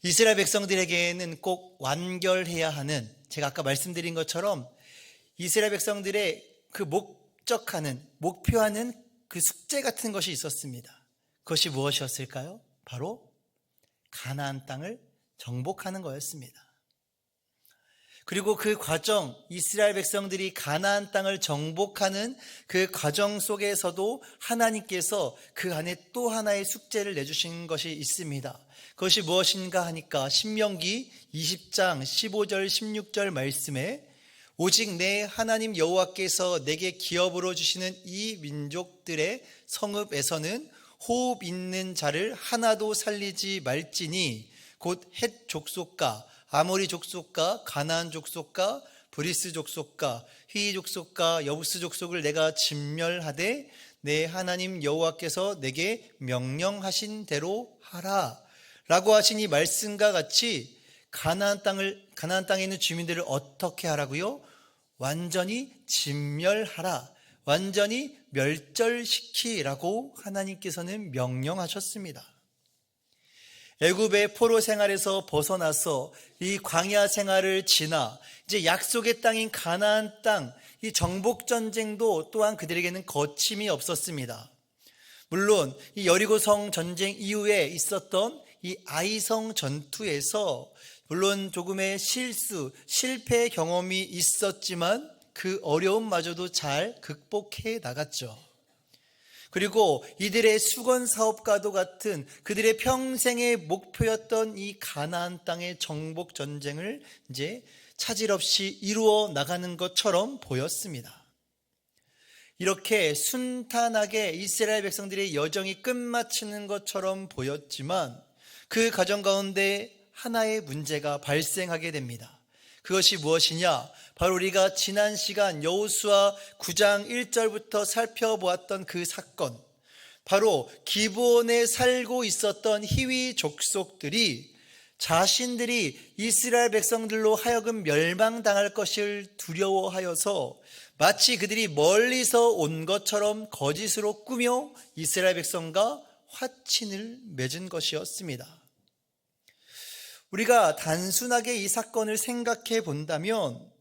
이스라엘 백성들에게는 꼭 완결해야 하는, 제가 아까 말씀드린 것처럼 이스라엘 백성들의 그 목표하는 그 숙제 같은 것이 있었습니다. 그것이 무엇이었을까요? 바로 가나안 땅을 정복하는 거였습니다. 그리고 그 과정, 이스라엘 백성들이 가나안 땅을 정복하는 그 과정 속에서도 하나님께서 그 안에 또 하나의 숙제를 내주신 것이 있습니다. 그것이 무엇인가 하니까 신명기 20장 15절 16절 말씀에 오직 내 하나님 여호와께서 내게 기업으로 주시는 이 민족들의 성읍에서는 호흡 있는 자를 하나도 살리지 말지니 곧 헷 족속과 아모리 족속과 가나안 족속과 브리스 족속과 휘 족속과 여부스 족속을 내가 진멸하되 내 하나님 여호와께서 내게 명령하신 대로 하라 라고 하신 이 말씀과 같이 가나안 땅에 있는 주민들을 어떻게 하라고요? 완전히 진멸하라, 완전히 멸절시키라고 하나님께서는 명령하셨습니다. 애굽의 포로 생활에서 벗어나서 이 광야 생활을 지나 이제 약속의 땅인 가나안 땅, 이 정복 전쟁도 또한 그들에게는 거침이 없었습니다. 물론 이 여리고성 전쟁 이후에 있었던 이 아이성 전투에서 물론 조금의 실패 경험이 있었지만 그 어려움마저도 잘 극복해 나갔죠. 그리고 이들의 수건 사업과도 같은 그들의 평생의 목표였던 이 가나안 땅의 정복 전쟁을 이제 차질 없이 이루어 나가는 것처럼 보였습니다. 이렇게 순탄하게 이스라엘 백성들의 여정이 끝마치는 것처럼 보였지만 그 과정 가운데 하나의 문제가 발생하게 됩니다. 그것이 무엇이냐? 바로 우리가 지난 시간 여호수아 9장 1절부터 살펴보았던 그 사건, 바로 기브온에 살고 있었던 히위 족속들이 자신들이 이스라엘 백성들로 하여금 멸망당할 것을 두려워하여서 마치 그들이 멀리서 온 것처럼 거짓으로 꾸며 이스라엘 백성과 화친을 맺은 것이었습니다. 우리가 단순하게 이 사건을 생각해 본다면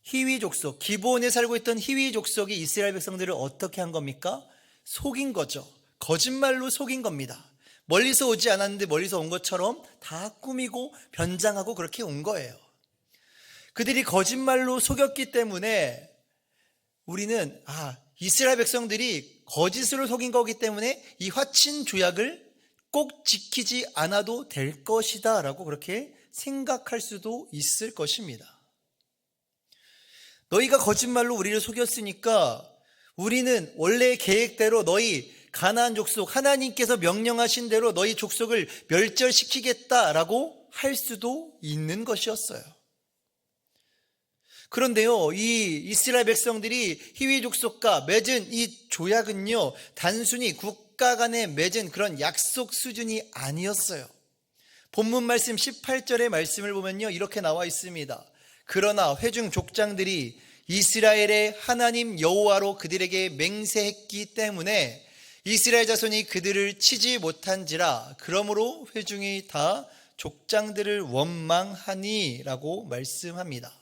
히위 족속, 기브온에 살고 있던 히위 족속이 이스라엘 백성들을 어떻게 한 겁니까? 속인 거죠. 거짓말로 속인 겁니다. 멀리서 오지 않았는데 멀리서 온 것처럼 다 꾸미고 변장하고 그렇게 온 거예요. 그들이 거짓말로 속였기 때문에 우리는 이스라엘 백성들이 거짓으로 속인 거기 때문에 이 화친 조약을 꼭 지키지 않아도 될 것이다 라고 그렇게 생각할 수도 있을 것입니다. 너희가 거짓말로 우리를 속였으니까 우리는 원래 계획대로 너희 가나안 족속, 하나님께서 명령하신 대로 너희 족속을 멸절시키겠다라고 할 수도 있는 것이었어요. 그런데요, 이 이스라엘 백성들이 히위 족속과 맺은 이 조약은요, 단순히 국가 간에 맺은 그런 약속 수준이 아니었어요. 본문 말씀 18절의 말씀을 보면요, 이렇게 나와 있습니다. 그러나 회중 족장들이 이스라엘의 하나님 여호와로 그들에게 맹세했기 때문에 이스라엘 자손이 그들을 치지 못한지라 그러므로 회중이 다 족장들을 원망하니 라고 말씀합니다.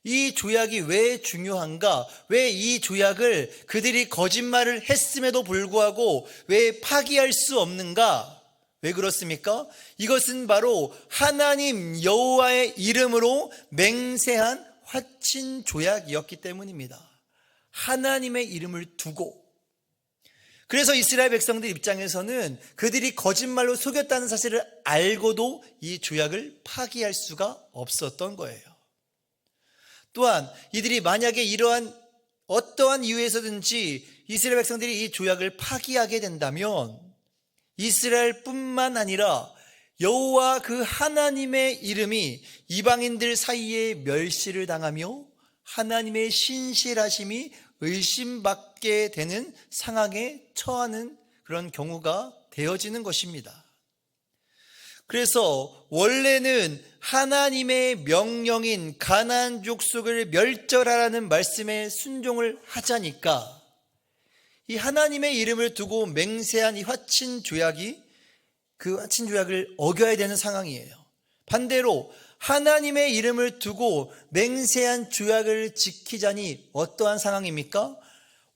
이 조약이 왜 중요한가? 왜 이 조약을 그들이 거짓말을 했음에도 불구하고 왜 파기할 수 없는가? 왜 그렇습니까? 이것은 바로 하나님 여호와의 이름으로 맹세한 화친 조약이었기 때문입니다. 하나님의 이름을 두고. 그래서 이스라엘 백성들 입장에서는 그들이 거짓말로 속였다는 사실을 알고도 이 조약을 파기할 수가 없었던 거예요. 또한 이들이 만약에 이러한 어떠한 이유에서든지 이스라엘 백성들이 이 조약을 파기하게 된다면 이스라엘뿐만 아니라 여호와 그 하나님의 이름이 이방인들 사이에 멸시를 당하며 하나님의 신실하심이 의심받게 되는 상황에 처하는 그런 경우가 되어지는 것입니다. 그래서 원래는 하나님의 명령인 가나안 족속을 멸절하라는 말씀에 순종을 하자니까 이 하나님의 이름을 두고 맹세한 이 화친 조약이 그 하신 조약을 어겨야 되는 상황이에요. 반대로 하나님의 이름을 두고 맹세한 조약을 지키자니 어떠한 상황입니까?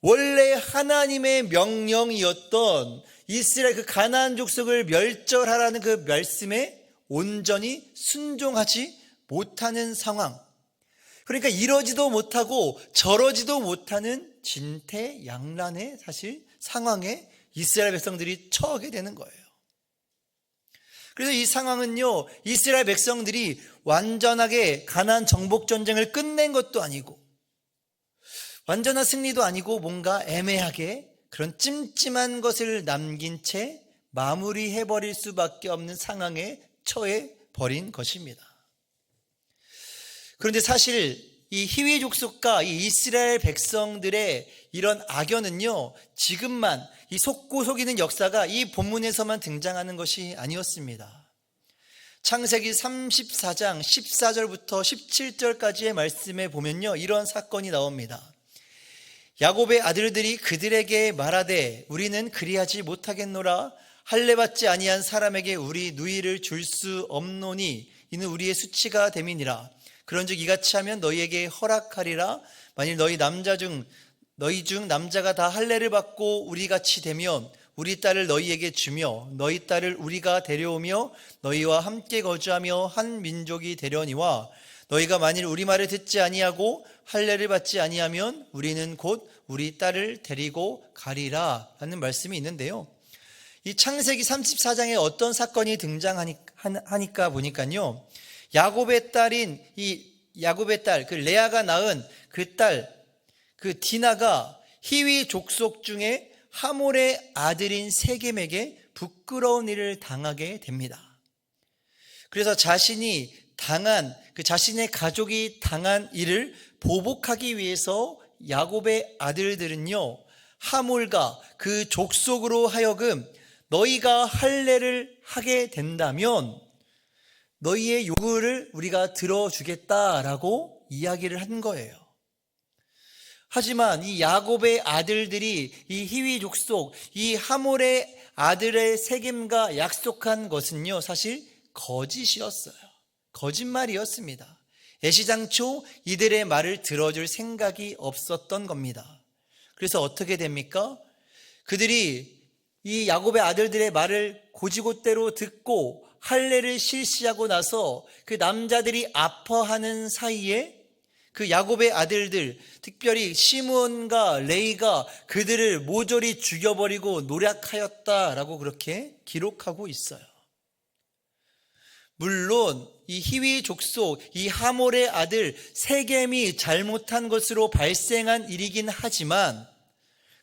원래 하나님의 명령이었던 이스라엘 그 가나안 족속을 멸절하라는 그 말씀에 온전히 순종하지 못하는 상황. 그러니까 이러지도 못하고 저러지도 못하는 진퇴양난의 사실 상황에 이스라엘 백성들이 처하게 되는 거예요. 그래서 이 상황은요, 이스라엘 백성들이 완전하게 가나안 정복 전쟁을 끝낸 것도 아니고 완전한 승리도 아니고 뭔가 애매하게 그런 찜찜한 것을 남긴 채 마무리해버릴 수밖에 없는 상황에 처해 버린 것입니다. 그런데 사실 이 히위 족속과 이 이스라엘 백성들의 이런 악연은요, 지금만 이 속고 속이는 역사가 이 본문에서만 등장하는 것이 아니었습니다. 창세기 34장 14절부터 17절까지의 말씀에 보면요, 이런 사건이 나옵니다. 야곱의 아들들이 그들에게 말하되 우리는 그리하지 못하겠노라. 할례 받지 아니한 사람에게 우리 누이를 줄 수 없노니 이는 우리의 수치가 됨이니라. 그런즉 이같이 하면 너희에게 허락하리라. 만일 너희 중 남자가 다 할례를 받고 우리같이 되면 우리 딸을 너희에게 주며 너희 딸을 우리가 데려오며 너희와 함께 거주하며 한 민족이 되려니와 너희가 만일 우리 말을 듣지 아니하고 할례를 받지 아니하면 우리는 곧 우리 딸을 데리고 가리라 하는 말씀이 있는데요. 이 창세기 34장에 어떤 사건이 등장하니까 보니까요, 야곱의 딸, 그 레아가 낳은 그 딸, 그 디나가 히위 족속 중에 하몰의 아들인 세겜에게 부끄러운 일을 당하게 됩니다. 그래서 자신의 가족이 당한 일을 보복하기 위해서 야곱의 아들들은요, 하몰과 그 족속으로 하여금 너희가 할례를 하게 된다면 너희의 요구를 우리가 들어주겠다라고 이야기를 한 거예요. 하지만 이 야곱의 아들들이 이 히위 족속, 이 하몰의 아들의 세겜과 약속한 것은요, 사실 거짓이었어요. 거짓말이었습니다. 애시당초 이들의 말을 들어줄 생각이 없었던 겁니다. 그래서 어떻게 됩니까? 그들이 이 야곱의 아들들의 말을 곧이곧대로 듣고 할례를 실시하고 나서 그 남자들이 아파하는 사이에 그 야곱의 아들들, 특별히 시므온과 레이가 그들을 모조리 죽여버리고 노략하였다라고 그렇게 기록하고 있어요. 물론 이 히위 족속, 이 하몰의 아들 세겜이 잘못한 것으로 발생한 일이긴 하지만,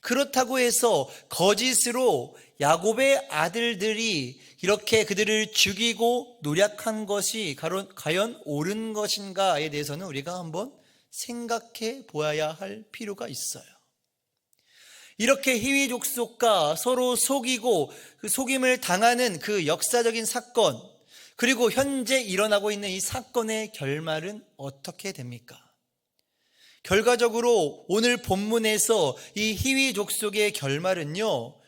그렇다고 해서 거짓으로 야곱의 아들들이 이렇게 그들을 죽이고 노략한 것이 과연 옳은 것인가에 대해서는 우리가 한번 생각해 보아야 할 필요가 있어요. 이렇게 히위 족속과 서로 속이고 그 속임을 당하는 그 역사적인 사건, 그리고 현재 일어나고 있는 이 사건의 결말은 어떻게 됩니까? 결과적으로 오늘 본문에서 이 히위 족속의 결말은요,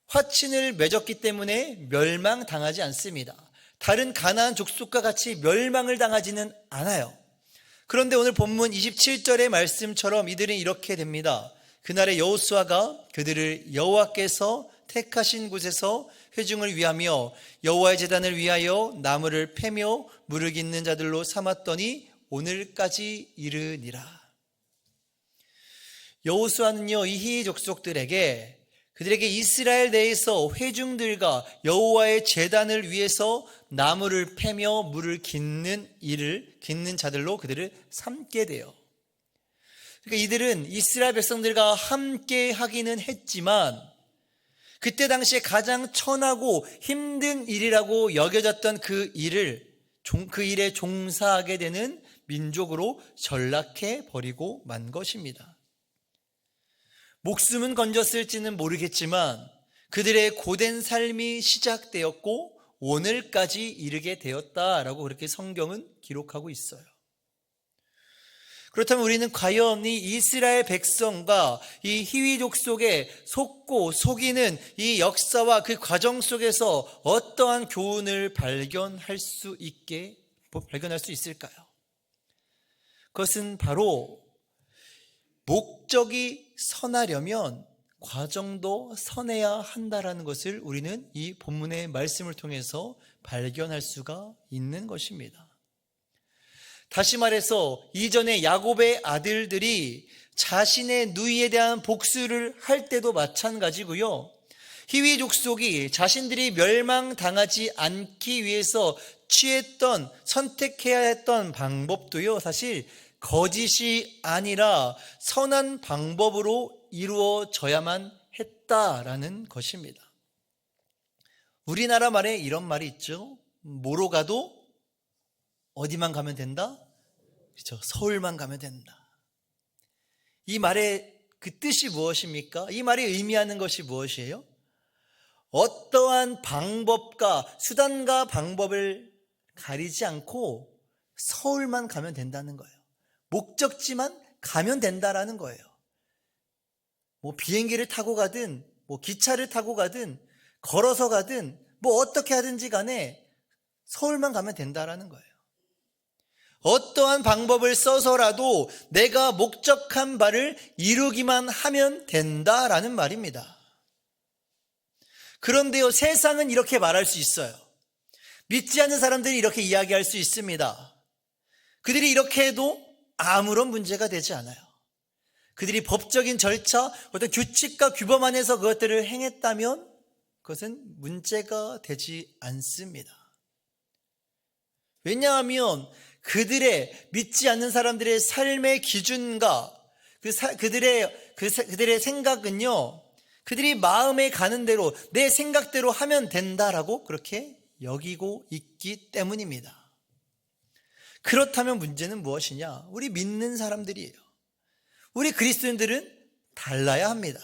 화친을 맺었기 때문에 멸망당하지 않습니다. 다른 가나안 족속과 같이 멸망을 당하지는 않아요. 그런데 오늘 본문 27절의 말씀처럼 이들은 이렇게 됩니다. 그날에 여호수아가 그들을 여호와께서 택하신 곳에서 회중을 위하며 여호와의 제단을 위하여 나무를 패며 물을 깃는 자들로 삼았더니 오늘까지 이르니라. 여호수아는요, 이 히위 족속들에게 그들에게 이스라엘 내에서 회중들과 여호와의 제단을 위해서 나무를 패며 물을 깃는 자들로 그들을 삼게 돼요. 그러니까 이들은 이스라엘 백성들과 함께 하기는 했지만 그때 당시에 가장 천하고 힘든 일이라고 여겨졌던 그 일에 종사하게 되는 민족으로 전락해 버리고 만 것입니다. 목숨은 건졌을지는 모르겠지만 그들의 고된 삶이 시작되었고 오늘까지 이르게 되었다라고 그렇게 성경은 기록하고 있어요. 그렇다면 우리는 과연 이 이스라엘 백성과 이 히위족 속에 속고 속이는 이 역사와 그 과정 속에서 어떠한 교훈을 발견할 수 있을까요? 그것은 바로 목적이 선하려면 과정도 선해야 한다라는 것을 우리는 이 본문의 말씀을 통해서 발견할 수가 있는 것입니다. 다시 말해서 이전에 야곱의 아들들이 자신의 누이에 대한 복수를 할 때도 마찬가지고요. 히위 족속이 자신들이 멸망당하지 않기 위해서 선택해야 했던 방법도요, 사실 거짓이 아니라 선한 방법으로 이루어져야만 했다라는 것입니다. 우리나라 말에 이런 말이 있죠. 뭐로 가도 어디만 가면 된다? 그렇죠. 서울만 가면 된다. 이 말의 그 뜻이 무엇입니까? 이 말이 의미하는 것이 무엇이에요? 어떠한 방법과 수단과 방법을 가리지 않고 서울만 가면 된다는 거예요. 목적지만 가면 된다라는 거예요. 비행기를 타고 가든 기차를 타고 가든 걸어서 가든 어떻게 하든지 간에 서울만 가면 된다라는 거예요. 어떠한 방법을 써서라도 내가 목적한 바를 이루기만 하면 된다라는 말입니다. 그런데요, 세상은 이렇게 말할 수 있어요. 믿지 않는 사람들이 이렇게 이야기할 수 있습니다. 그들이 이렇게 해도 아무런 문제가 되지 않아요. 그들이 법적인 절차, 어떤 규칙과 규범 안에서 그것들을 행했다면 그것은 문제가 되지 않습니다. 왜냐하면 그들의 믿지 않는 사람들의 삶의 기준과 그들의 생각은요, 그들이 마음에 가는 대로 내 생각대로 하면 된다라고 그렇게 여기고 있기 때문입니다. 그렇다면 문제는 무엇이냐? 우리 믿는 사람들이에요. 우리 그리스도인들은 달라야 합니다.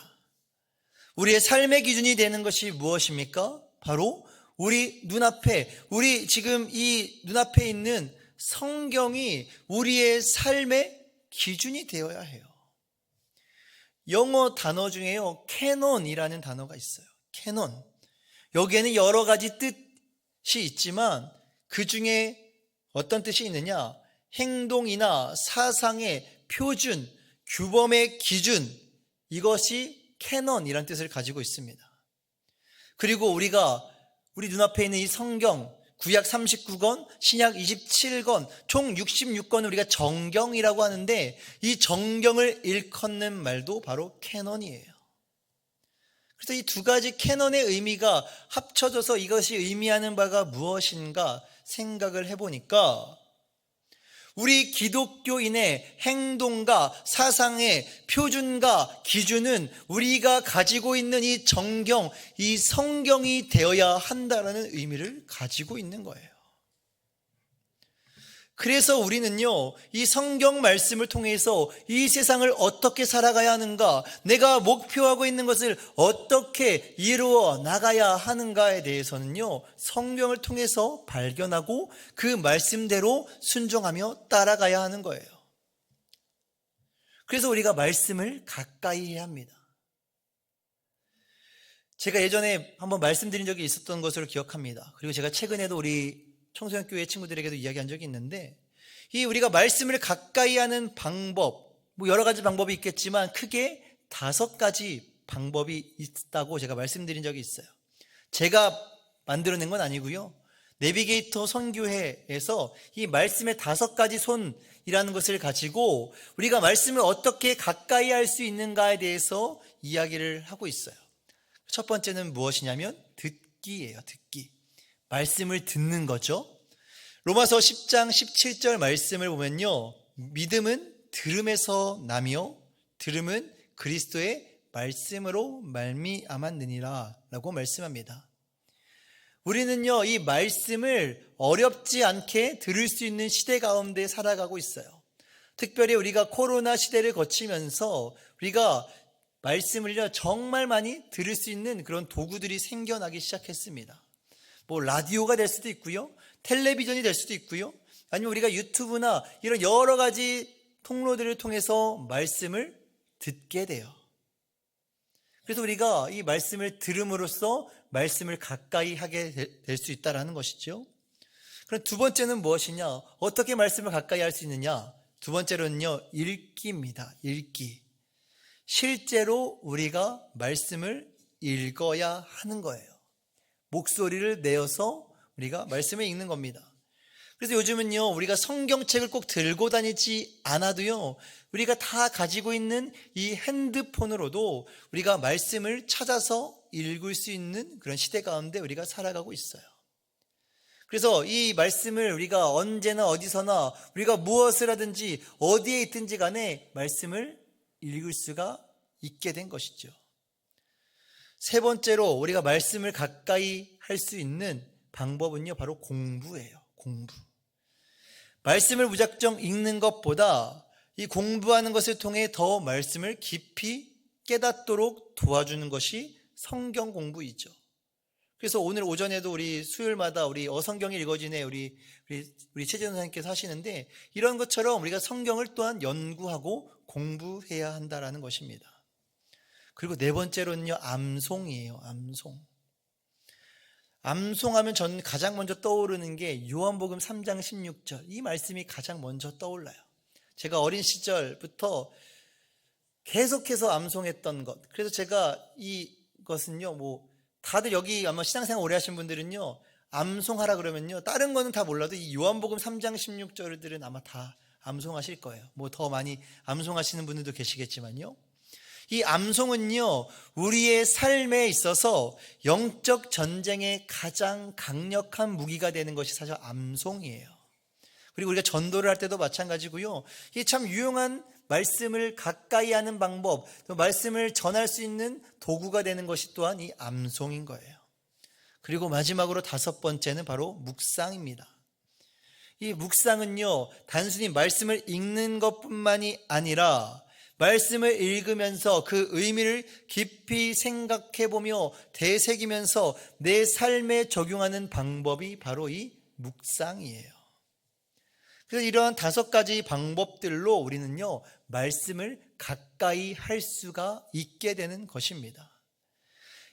우리의 삶의 기준이 되는 것이 무엇입니까? 바로 우리 지금 이 눈앞에 있는 성경이 우리의 삶의 기준이 되어야 해요. 영어 단어 중에요, 캐논이라는 단어가 있어요. 캐논. 여기에는 여러 가지 뜻이 있지만 그 중에 어떤 뜻이 있느냐? 행동이나 사상의 표준, 규범의 기준, 이것이 캐논이라는 뜻을 가지고 있습니다. 그리고 우리 눈앞에 있는 이 성경, 구약 39권, 신약 27권, 총 66권을 우리가 정경이라고 하는데 이 정경을 일컫는 말도 바로 캐논이에요. 그래서 이 두 가지 캐논의 의미가 합쳐져서 이것이 의미하는 바가 무엇인가 생각을 해보니까 우리 기독교인의 행동과 사상의 표준과 기준은 우리가 가지고 있는 이 정경, 이 성경이 되어야 한다는 의미를 가지고 있는 거예요. 그래서 우리는요, 이 성경 말씀을 통해서 이 세상을 어떻게 살아가야 하는가, 내가 목표하고 있는 것을 어떻게 이루어 나가야 하는가에 대해서는요, 성경을 통해서 발견하고 그 말씀대로 순종하며 따라가야 하는 거예요. 그래서 우리가 말씀을 가까이 해야 합니다. 제가 예전에 한번 말씀드린 적이 있었던 것으로 기억합니다. 그리고 제가 최근에도 우리 청소년 교회 친구들에게도 이야기한 적이 있는데, 이 우리가 말씀을 가까이 하는 방법, 여러 가지 방법이 있겠지만 크게 5가지 방법이 있다고 제가 말씀드린 적이 있어요. 제가 만들어낸 건 아니고요, 내비게이터 선교회에서 이 말씀의 5가지 손이라는 것을 가지고 우리가 말씀을 어떻게 가까이 할 수 있는가에 대해서 이야기를 하고 있어요. 첫 번째는 무엇이냐면 듣기예요. 듣기. 말씀을 듣는 거죠. 로마서 10장 17절 말씀을 보면요, 믿음은 들음에서 나며 들음은 그리스도의 말씀으로 말미암았느니라 라고 말씀합니다. 우리는요, 이 말씀을 어렵지 않게 들을 수 있는 시대 가운데 살아가고 있어요. 특별히 우리가 코로나 시대를 거치면서 우리가 말씀을요, 정말 많이 들을 수 있는 그런 도구들이 생겨나기 시작했습니다. 라디오가 될 수도 있고요, 텔레비전이 될 수도 있고요, 아니면 우리가 유튜브나 이런 여러 가지 통로들을 통해서 말씀을 듣게 돼요. 그래서 우리가 이 말씀을 들음으로써 말씀을 가까이 하게 될 수 있다는 것이죠. 그럼 두 번째는 무엇이냐? 어떻게 말씀을 가까이 할 수 있느냐? 두 번째로는요, 읽기입니다. 읽기. 실제로 우리가 말씀을 읽어야 하는 거예요. 목소리를 내어서 우리가 말씀을 읽는 겁니다. 그래서 요즘은요, 우리가 성경책을 꼭 들고 다니지 않아도요, 우리가 다 가지고 있는 이 핸드폰으로도 우리가 말씀을 찾아서 읽을 수 있는 그런 시대 가운데 우리가 살아가고 있어요. 그래서 이 말씀을 우리가 언제나 어디서나 우리가 무엇을 하든지 어디에 있든지 간에 말씀을 읽을 수가 있게 된 것이죠. 세 번째로 우리가 말씀을 가까이 할 수 있는 방법은요, 바로 공부예요. 공부. 말씀을 무작정 읽는 것보다 이 공부하는 것을 통해 더 말씀을 깊이 깨닫도록 도와주는 것이 성경 공부이죠. 그래서 오늘 오전에도 우리 수요일마다 우리 어성경이 읽어지네 우리 최재현 선생님께서 하시는데, 이런 것처럼 우리가 성경을 또한 연구하고 공부해야 한다라는 것입니다. 그리고 네 번째로는요, 암송이에요. 암송하면 저는 가장 먼저 떠오르는 게 요한복음 3장 16절, 이 말씀이 가장 먼저 떠올라요. 제가 어린 시절부터 계속해서 암송했던 것. 그래서 제가 이것은요, 다들 여기 아마 신앙생활 오래 하신 분들은요, 암송하라 그러면요, 다른 거는 다 몰라도 이 요한복음 3장 16절들은 아마 다 암송하실 거예요. 더 많이 암송하시는 분들도 계시겠지만요. 이 암송은요, 우리의 삶에 있어서 영적 전쟁의 가장 강력한 무기가 되는 것이 사실 암송이에요. 그리고 우리가 전도를 할 때도 마찬가지고요. 이게 참 유용한 말씀을 가까이 하는 방법, 또 말씀을 전할 수 있는 도구가 되는 것이 또한 이 암송인 거예요. 그리고 마지막으로 다섯 번째는 바로 묵상입니다. 이 묵상은요, 단순히 말씀을 읽는 것뿐만이 아니라 말씀을 읽으면서 그 의미를 깊이 생각해보며 되새기면서 내 삶에 적용하는 방법이 바로 이 묵상이에요. 그래서 이러한 다섯 가지 방법들로 우리는요, 말씀을 가까이 할 수가 있게 되는 것입니다.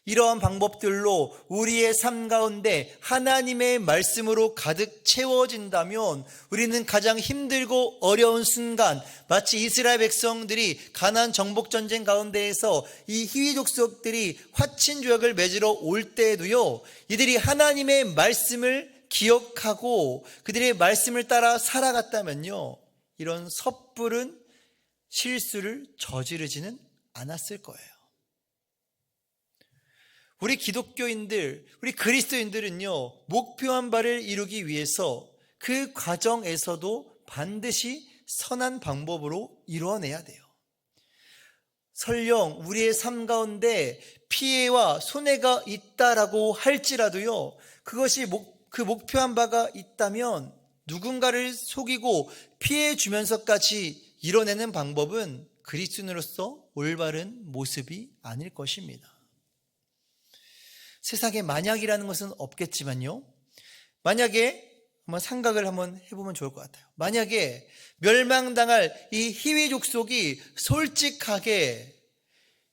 이러한 방법들로 우리의 삶 가운데 하나님의 말씀으로 가득 채워진다면 우리는 가장 힘들고 어려운 순간, 마치 이스라엘 백성들이 가나안 정복 전쟁 가운데에서 이 히위 족속들이 화친 조약을 맺으러 올 때에도요, 이들이 하나님의 말씀을 기억하고 그들의 말씀을 따라 살아갔다면요, 이런 섣부른 실수를 저지르지는 않았을 거예요. 우리 기독교인들, 우리 그리스도인들은요, 목표한 바를 이루기 위해서 그 과정에서도 반드시 선한 방법으로 이루어내야 돼요. 설령 우리의 삶 가운데 피해와 손해가 있다라고 할지라도요, 그것이 그 목표한 바가 있다면 누군가를 속이고 피해 주면서까지 이뤄내는 방법은 그리스도인으로서 올바른 모습이 아닐 것입니다. 세상에 만약이라는 것은 없겠지만요, 만약에 한번 생각을 한번 해보면 좋을 것 같아요. 만약에 멸망당할 이 히위 족속이 솔직하게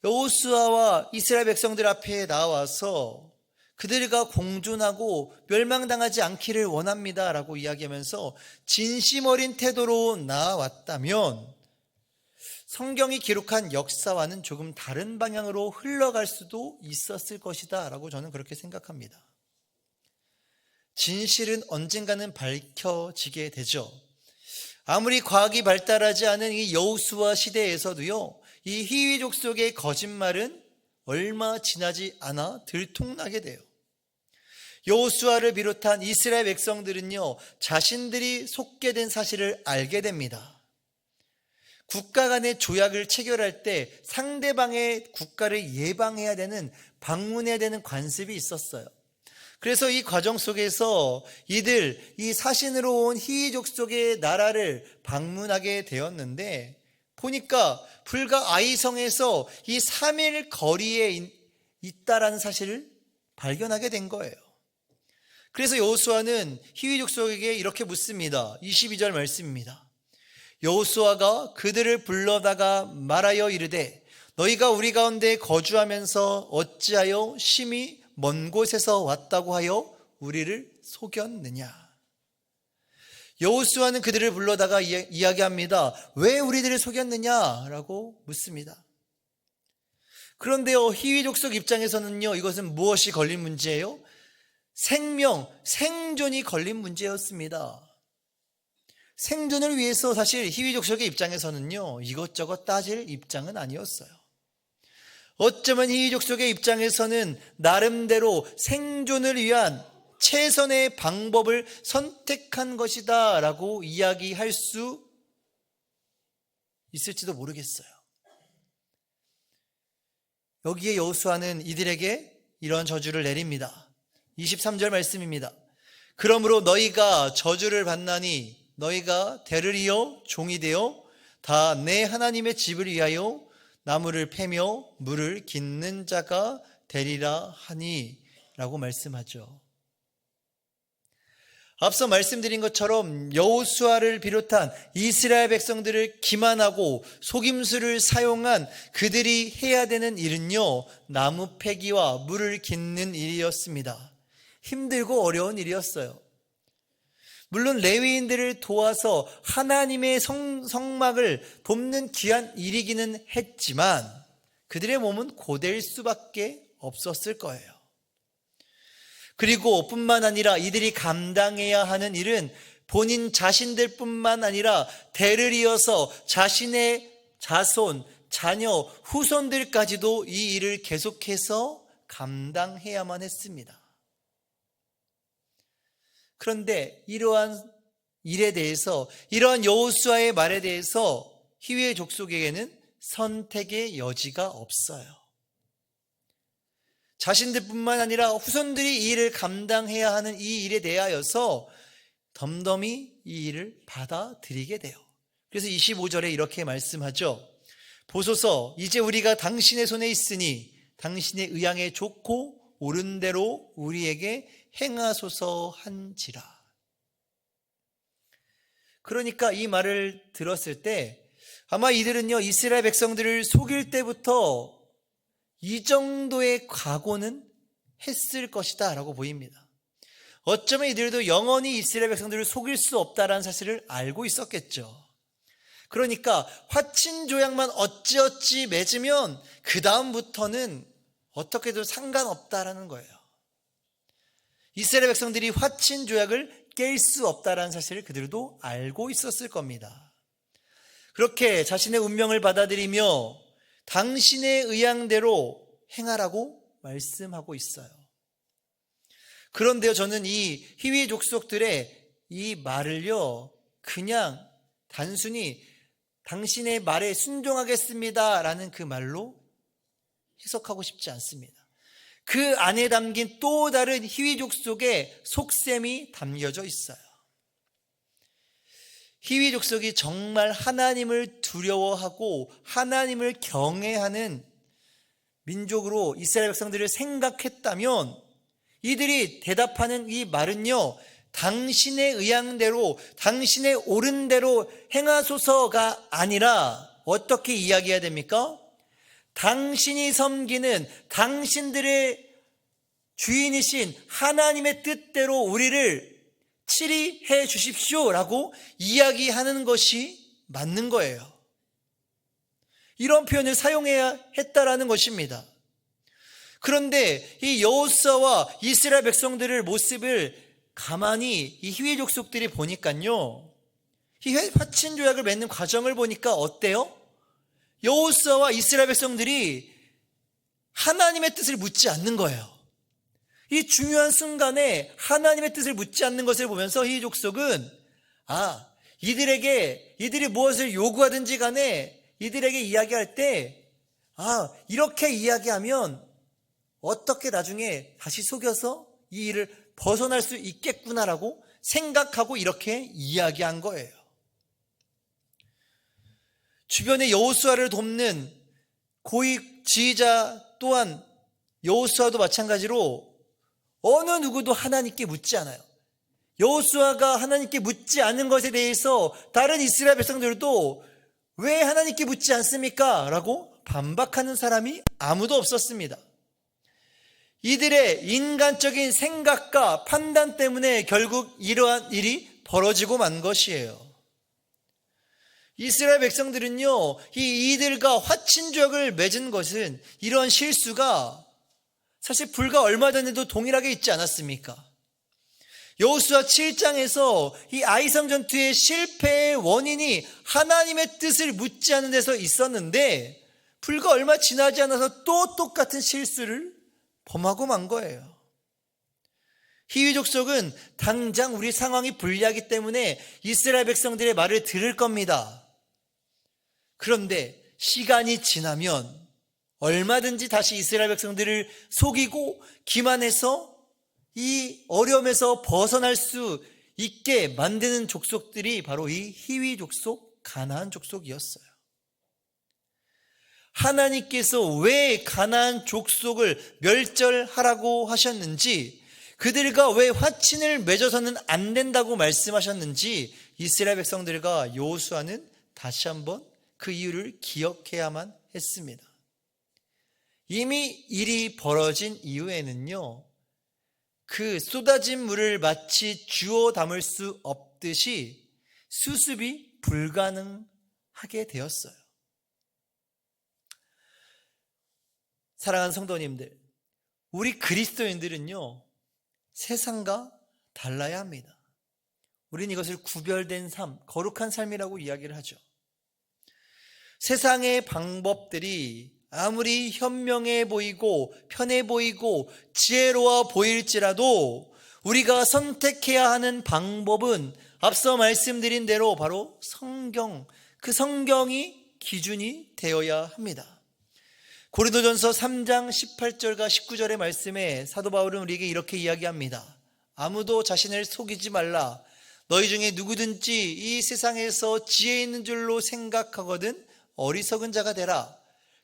여호수아와 이스라엘 백성들 앞에 나와서 그들과 공존하고 멸망당하지 않기를 원합니다 라고 이야기하면서 진심 어린 태도로 나아왔다면 성경이 기록한 역사와는 조금 다른 방향으로 흘러갈 수도 있었을 것이다 라고 저는 그렇게 생각합니다. 진실은 언젠가는 밝혀지게 되죠. 아무리 과학이 발달하지 않은 이 여호수아 시대에서도요, 이 히위 족속의 거짓말은 얼마 지나지 않아 들통나게 돼요. 여호수아를 비롯한 이스라엘 백성들은요, 자신들이 속게 된 사실을 알게 됩니다. 국가 간의 조약을 체결할 때 상대방의 국가를 예방해야 되는, 방문해야 되는 관습이 있었어요. 그래서 이 과정 속에서 이 사신으로 온 히위족 속의 나라를 방문하게 되었는데, 보니까 불과 아이성에서 이 3일 거리에 있다라는 사실을 발견하게 된 거예요. 그래서 여호수아는 히위 족속에게 이렇게 묻습니다. 22절 말씀입니다. 여호수아가 그들을 불러다가 말하여 이르되 너희가 우리 가운데 거주하면서 어찌하여 심히 먼 곳에서 왔다고 하여 우리를 속였느냐. 여호수아는 그들을 불러다가 이야기합니다. 왜 우리들을 속였느냐라고 묻습니다. 그런데요, 히위 족속 입장에서는요, 이것은 무엇이 걸린 문제예요? 생존이 걸린 문제였습니다. 생존을 위해서 사실 히위 족속의 입장에서는요, 이것저것 따질 입장은 아니었어요. 어쩌면 히위 족속의 입장에서는 나름대로 생존을 위한 최선의 방법을 선택한 것이다 라고 이야기할 수 있을지도 모르겠어요. 여기에 여호수아는 이들에게 이런 저주를 내립니다. 23절 말씀입니다. 그러므로 너희가 저주를 받나니 너희가 대르리어 종이 되어 다 내 하나님의 집을 위하여 나무를 패며 물을 깃는 자가 되리라 하니 라고 말씀하죠. 앞서 말씀드린 것처럼 여호수아를 비롯한 이스라엘 백성들을 기만하고 속임수를 사용한 그들이 해야 되는 일은요, 나무 패기와 물을 깃는 일이었습니다. 힘들고 어려운 일이었어요. 물론 레위인들을 도와서 하나님의 성막을 돕는 귀한 일이기는 했지만 그들의 몸은 고될 수밖에 없었을 거예요. 그리고 뿐만 아니라 이들이 감당해야 하는 일은 본인 자신들 뿐만 아니라 대를 이어서 자신의 자손, 자녀, 후손들까지도 이 일을 계속해서 감당해야만 했습니다. 그런데 이러한 일에 대해서, 이러한 여호수아의 말에 대해서 히위의 족속에게는 선택의 여지가 없어요. 자신들뿐만 아니라 후손들이 이 일을 감당해야 하는 이 일에 대하여서 덤덤히 이 일을 받아들이게 돼요. 그래서 25절에 이렇게 말씀하죠. 보소서, 이제 우리가 당신의 손에 있으니 당신의 의향에 좋고 옳은 대로 우리에게 행하소서 한지라. 그러니까 이 말을 들었을 때 아마 이들은요, 이스라엘 백성들을 속일 때부터 이 정도의 각오는 했을 것이다 라고 보입니다. 어쩌면 이들도 영원히 이스라엘 백성들을 속일 수 없다라는 사실을 알고 있었겠죠. 그러니까 화친조약만 어찌어찌 맺으면 그 다음부터는 어떻게도 상관없다라는 거예요. 이스라엘 백성들이 화친조약을 깰 수 없다라는 사실을 그들도 알고 있었을 겁니다. 그렇게 자신의 운명을 받아들이며 당신의 의향대로 행하라고 말씀하고 있어요. 그런데요, 저는 이 히위 족속들의 이 말을요, 그냥 단순히 당신의 말에 순종하겠습니다 라는 그 말로 해석하고 싶지 않습니다. 그 안에 담긴 또 다른 히위 족속의 속셈이 담겨져 있어요. 히위 족속이 정말 하나님을 두려워하고 하나님을 경외하는 민족으로 이스라엘 백성들을 생각했다면 이들이 대답하는 이 말은요, 당신의 의향대로 당신의 옳은 대로 행하소서가 아니라 어떻게 이야기해야 됩니까? 당신이 섬기는 당신들의 주인이신 하나님의 뜻대로 우리를 치리해 주십시오라고 이야기하는 것이 맞는 거예요. 이런 표현을 사용해야 했다라는 것입니다. 그런데 이 여호수아와 이스라엘 백성들의 모습을 가만히 이 히위 족속들이 보니까요, 이 화친 조약을 맺는 과정을 보니까 어때요? 여호수아와 이스라엘 백성들이 하나님의 뜻을 묻지 않는 거예요. 이 중요한 순간에 하나님의 뜻을 묻지 않는 것을 보면서 히위 족속은 이들이 무엇을 요구하든지 간에 이들에게 이야기할 때 이렇게 이야기하면 어떻게 나중에 다시 속여서 이 일을 벗어날 수 있겠구나라고 생각하고 이렇게 이야기한 거예요. 주변에 여호수아를 돕는 고위 지휘자 또한 여호수아도 마찬가지로 어느 누구도 하나님께 묻지 않아요. 여호수아가 하나님께 묻지 않는 것에 대해서 다른 이스라엘 백성들도 왜 하나님께 묻지 않습니까? 라고 반박하는 사람이 아무도 없었습니다. 이들의 인간적인 생각과 판단 때문에 결국 이러한 일이 벌어지고 만 것이에요. 이스라엘 백성들은요, 이들과 화친족을 맺은 것은 이런 실수가 사실 불과 얼마 전에도 동일하게 있지 않았습니까? 여호수아 7장에서 이 아이성 전투의 실패의 원인이 하나님의 뜻을 묻지 않는 데서 있었는데 불과 얼마 지나지 않아서 또 똑같은 실수를 범하고 만 거예요. 히위 족속은 당장 우리 상황이 불리하기 때문에 이스라엘 백성들의 말을 들을 겁니다. 그런데 시간이 지나면 얼마든지 다시 이스라엘 백성들을 속이고 기만해서 이 어려움에서 벗어날 수 있게 만드는 족속들이 바로 이 히위 족속, 가나안 족속이었어요. 하나님께서 왜 가나안 족속을 멸절하라고 하셨는지, 그들과 왜 화친을 맺어서는 안 된다고 말씀하셨는지 이스라엘 백성들과 여호수아는 다시 한번 그 이유를 기억해야만 했습니다. 이미 일이 벌어진 이후에는요, 그 쏟아진 물을 마치 주워 담을 수 없듯이 수습이 불가능하게 되었어요. 사랑하는 성도님들, 우리 그리스도인들은요, 세상과 달라야 합니다. 우리는 이것을 구별된 삶, 거룩한 삶이라고 이야기를 하죠. 세상의 방법들이 아무리 현명해 보이고 편해 보이고 지혜로워 보일지라도 우리가 선택해야 하는 방법은 앞서 말씀드린 대로 바로 성경, 그 성경이 기준이 되어야 합니다. 고린도전서 3장 18절과 19절의 말씀에 사도 바울은 우리에게 이렇게 이야기합니다. 아무도 자신을 속이지 말라. 너희 중에 누구든지 이 세상에서 지혜 있는 줄로 생각하거든 어리석은 자가 되라.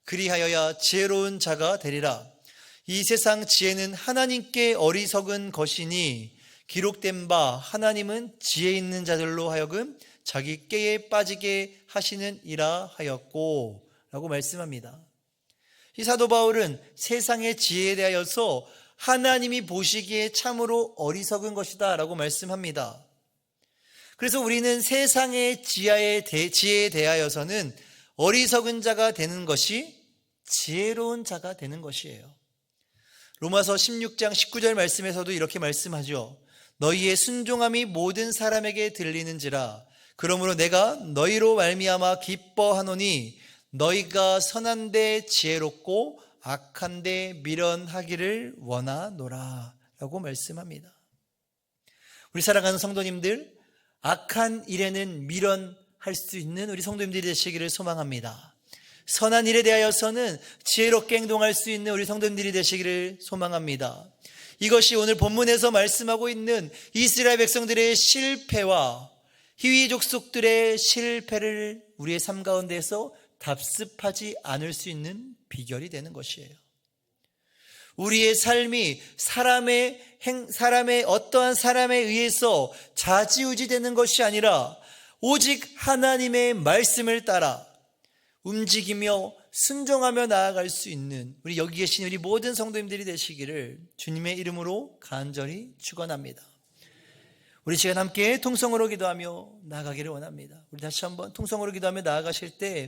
그리하여야 지혜로운 자가 되리라. 이 세상 지혜는 하나님께 어리석은 것이니 기록된 바 하나님은 지혜 있는 자들로 하여금 자기 깨에 빠지게 하시는 이라 하였고 라고 말씀합니다. 이 사도 바울은 세상의 지혜에 대하여서 하나님이 보시기에 참으로 어리석은 것이다 라고 말씀합니다. 그래서 우리는 세상의 지혜에 대하여서는 어리석은 자가 되는 것이 지혜로운 자가 되는 것이에요. 로마서 16장 19절 말씀에서도 이렇게 말씀하죠. 너희의 순종함이 모든 사람에게 들리는지라. 그러므로 내가 너희로 말미암아 기뻐하노니 너희가 선한데 지혜롭고 악한데 미련하기를 원하노라 라고 말씀합니다. 우리 사랑하는 성도님들, 악한 일에는 미련할 수 있는 우리 성도님들이 되시기를 소망합니다. 선한 일에 대하여서는 지혜롭게 행동할 수 있는 우리 성도님들이 되시기를 소망합니다. 이것이 오늘 본문에서 말씀하고 있는 이스라엘 백성들의 실패와 히위 족속들의 실패를 우리의 삶 가운데에서 답습하지 않을 수 있는 비결이 되는 것이에요. 우리의 삶이 사람의 어떠한 사람에 의해서 좌지우지되는 것이 아니라 오직 하나님의 말씀을 따라 움직이며 순종하며 나아갈 수 있는 우리 여기 계신 우리 모든 성도님들이 되시기를 주님의 이름으로 간절히 축원합니다. 우리 시간 함께 통성으로 기도하며 나아가기를 원합니다. 우리 다시 한번 통성으로 기도하며 나아가실 때